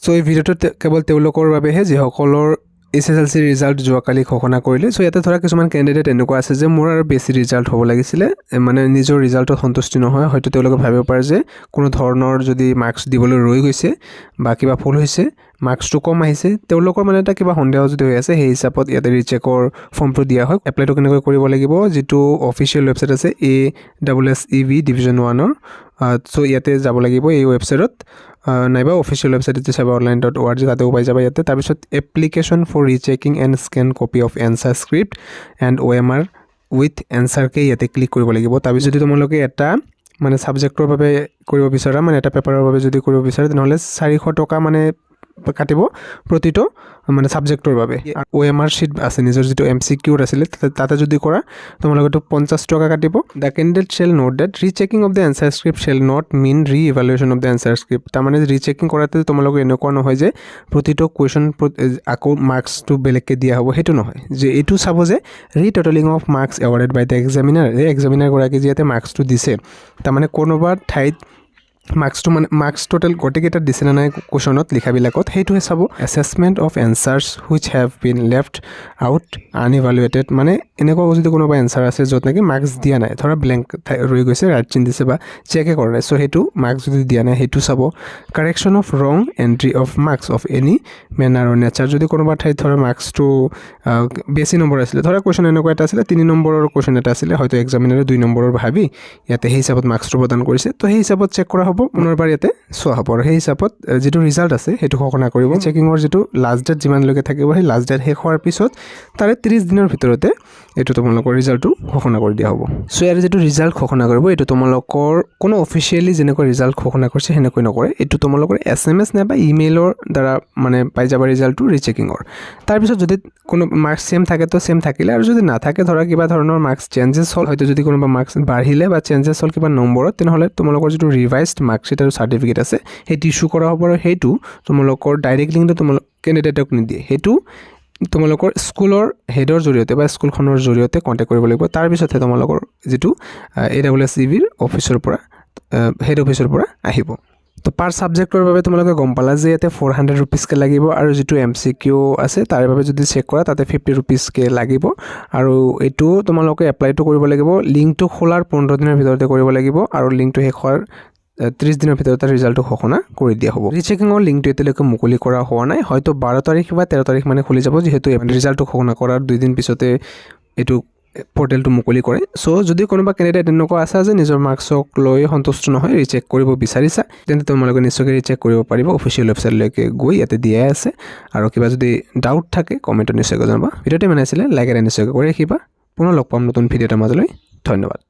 So এই ভিডিওটো কেৱল তেওঁলোকৰ বাবেহে যিসকলৰ SSLC ৰিজাল্ট যোৱাকালি ঘোষণা কৰিলে। সো ইয়াতে ধৰা কিছুমান কেণ্ডিডেট এনেকুৱা আছে যে মোৰ আৰু বেছি ৰিজাল্ট হ'ব লাগিছিলে, মানে নিজৰ ৰিজাল্টত সন্তুষ্টি নহয়। হয়তো তেওঁলোকে ভাবিব পাৰে যে কোনো ধৰণৰ যদি মাৰ্কছ দিবলৈ ৰৈ গৈছে বা কিবা ভুল হৈছে, মাৰ্কছটো কম আহিছে, তেওঁলোকৰ মানে এটা কিবা সন্দেহ যদি হৈ আছে, সেই হিচাপত ইয়াতে ৰিচেকৰ ফৰ্মটো দিয়া হয়। এপ্লাইটো কেনেকৈ কৰিব লাগিব, যিটো অফিচিয়েল ৱেবছাইট আছে ASSEB ডিভিজন 1ৰ। সো ইয়াতে যাব লাগিব এই ৱেবছাইটত, নাইবা অফিচিয়েল ৱেবছাইট যে চাবা online.org, তাতেও পাই যাবা ইয়াতে। তাৰপিছত application for rechecking and scan copy of answer script and OMR with এনচাৰকে ইয়াতে ক্লিক কৰিব লাগিব। তাৰপিছত যদি তোমালোকে এটা মানে ছাবজেক্টৰ বাবে কৰিব বিচাৰা, মানে এটা পেপাৰৰ বাবে যদি কৰিব বিচাৰা, তেনেহ'লে 400 টকা মানে কাটিব প্ৰতিটো মানে ছাবজেক্টৰ বাবে। OMR শ্বীট আছে নিজৰ যিটো MCQ আছিলে, তাতে যদি কৰা তোমালোকেতো 50 টকা কাটিব। The candidate shall note that rechecking of the answer script shall not mean re-evaluation of the answer script. তাৰমানে ৰিচেকিং কৰাতে তোমালোকে এনেকুৱা নহয় যে প্ৰতিটো কুৱেশ্যন আকৌ মাৰ্কছটো বেলেগকৈ দিয়া হ'ব, সেইটো নহয়। যে এইটো চাব যে re-totalling of marks awarded by the examiner, এই এক্সামিনাৰগৰাকী যিয়াতে মাৰ্কছটো দিছে, তাৰমানে কোনোবা ঠাইত মাৰ্কছটো মানে মাৰ্কছ টোটেল গোটেইকেইটা দিছে নে নাই কুৱেশ্যনত লিখাবিলাকত, সেইটোহে চাব। Assessment of answers which have been left out unevaluated, মানে এনেকুৱা যদি কোনোবা এনচাৰ আছে য'ত নেকি মাৰ্কছ দিয়া নাই, ধৰা ব্লেংক ৰৈ গৈছে, ৰাইট চিন দিছে বা চেকে কৰা নাই, চ' সেইটো মাৰ্কছ যদি দিয়া নাই সেইটো চাব। Correction of wrong entry of marks of any manner or nature, যদি কোনোবা ঠাইত ধৰা মাৰ্কছটো বেছি নম্বৰ আছিলে, ধৰা কুৱেশ্যন এনেকুৱা এটা আছিলে 3 নম্বৰৰ কুৱেশ্যন এটা আছিলে, হয়তো এক্সামিনাৰে 2 নম্বৰৰ ভাবি ইয়াতে সেই হিচাপত মাৰ্কছটো প্ৰদান কৰিছে, তো সেই হিচাপত চেক কৰা হ'ব, পুনৰবাৰ ইয়াতে চোৱা হ'ব আৰু সেই হিচাপত যিটো ৰিজাল্ট আছে সেইটো ঘোষণা কৰিব। চেকিঙৰ যিটো লাষ্ট ডেট যিমানলৈকে থাকিব, সেই লাষ্ট ডেট শেষ হোৱাৰ পিছত তাৰে 30 দিনৰ ভিতৰতে এইটো তোমালোকৰ ৰিজাল্টটো ঘোষণা কৰি দিয়া হ'ব। চ' ইয়াৰ যিটো ৰিজাল্ট ঘোষণা কৰিব, এইটো তোমালোকৰ কোনো অফিচিয়েলি যেনেকৈ ৰিজাল্ট ঘোষণা কৰিছে সেনেকৈ নকৰে, এইটো তোমালোকৰ SMS নাইবা ইমেইলৰ দ্বাৰা মানে পাই যাবা ৰিজাল্টটো ৰিচেকিঙৰ। তাৰপিছত যদি কোনো মাৰ্কছ ছেম থাকে তো ছেম থাকিলে, আৰু যদি নাথাকে ধৰা কিবা ধৰণৰ মাৰ্কছ চেঞ্জেছ হ'ল, হয়তো যদি কোনোবা মাৰ্কছ বাঢ়িলে বা চেঞ্জেছ হ'ল কিবা নম্বৰত, তেনেহ'লে তোমালোকৰ যিটো ৰিভাইজড মাৰ্কশ্বিট আৰু চাৰ্টিফিকেট আছে সেইটো ইছ্যু কৰা হ'ব, আৰু সেইটো তোমালোকৰ ডাইৰেক্ট লিংকটো তোমালোক কেণ্ডিডেটক নিদিয়ে, সেইটো তোমালোকৰ স্কুলৰ হেডৰ জৰিয়তে বা স্কুলখনৰ জৰিয়তে কণ্টেক্ট কৰিব লাগিব। তাৰপিছতহে তোমালোকৰ যিটো ASSEBৰ অফিচৰ পৰা হেড অফিচৰ পৰা আহিব। তো পাৰ ছাবজেক্টৰ বাবে তোমালোকে গম পালা যে ইয়াতে 400 ৰুপিজকৈ লাগিব, আৰু যিটো MCQ আছে তাৰ বাবে যদি চেক কৰা তাতে 50 ৰুপিজকৈ লাগিব। আৰু এইটো তোমালোকে এপ্লাইটো কৰিব লাগিব, লিংকটো খোলাৰ 15 দিনৰ ভিতৰতে কৰিব লাগিব, আৰু লিংকটো শেষ হোৱাৰ 30 দিনৰ ভিতৰতে ৰিজাল্টটো ঘোষণা কৰি দিয়া হ'ব। ৰিচেকিঙৰ লিংকটো এতিয়ালৈকে মুকলি কৰা হোৱা নাই, হয়তো 12 তাৰিখ বা 13 তাৰিখ মানে খুলি যাব, যিহেতু ৰিজাল্টটো ঘোষণা কৰাৰ 2 দিন পিছতে এইটো পৰ্টেলটো মুকলি কৰে। চ' যদি কোনোবা কেণ্ডিডেট এনেকুৱা আছে যে নিজৰ মাৰ্কছক লৈ সন্তুষ্ট নহয়, ৰিচেক কৰিব বিচাৰিছা, তেন্তে তোমালোকে নিশ্চয়কৈ ৰিচেক কৰিব পাৰিব, অফিচিয়েল ৱেবছাইটলৈকে গৈ ইয়াতে দিয়াই আছে। আৰু কিবা যদি ডাউট থাকে কমেণ্টত নিশ্চয়কৈ জনাবা। ভিডিঅ'টো মানে আছিলে লাইক এটা নিশ্চয়কৈ কৰি ৰাখিবা। পুনৰ লগ পাম নতুন ভিডিঅ' এটাৰ মাজলৈ। ধন্যবাদ।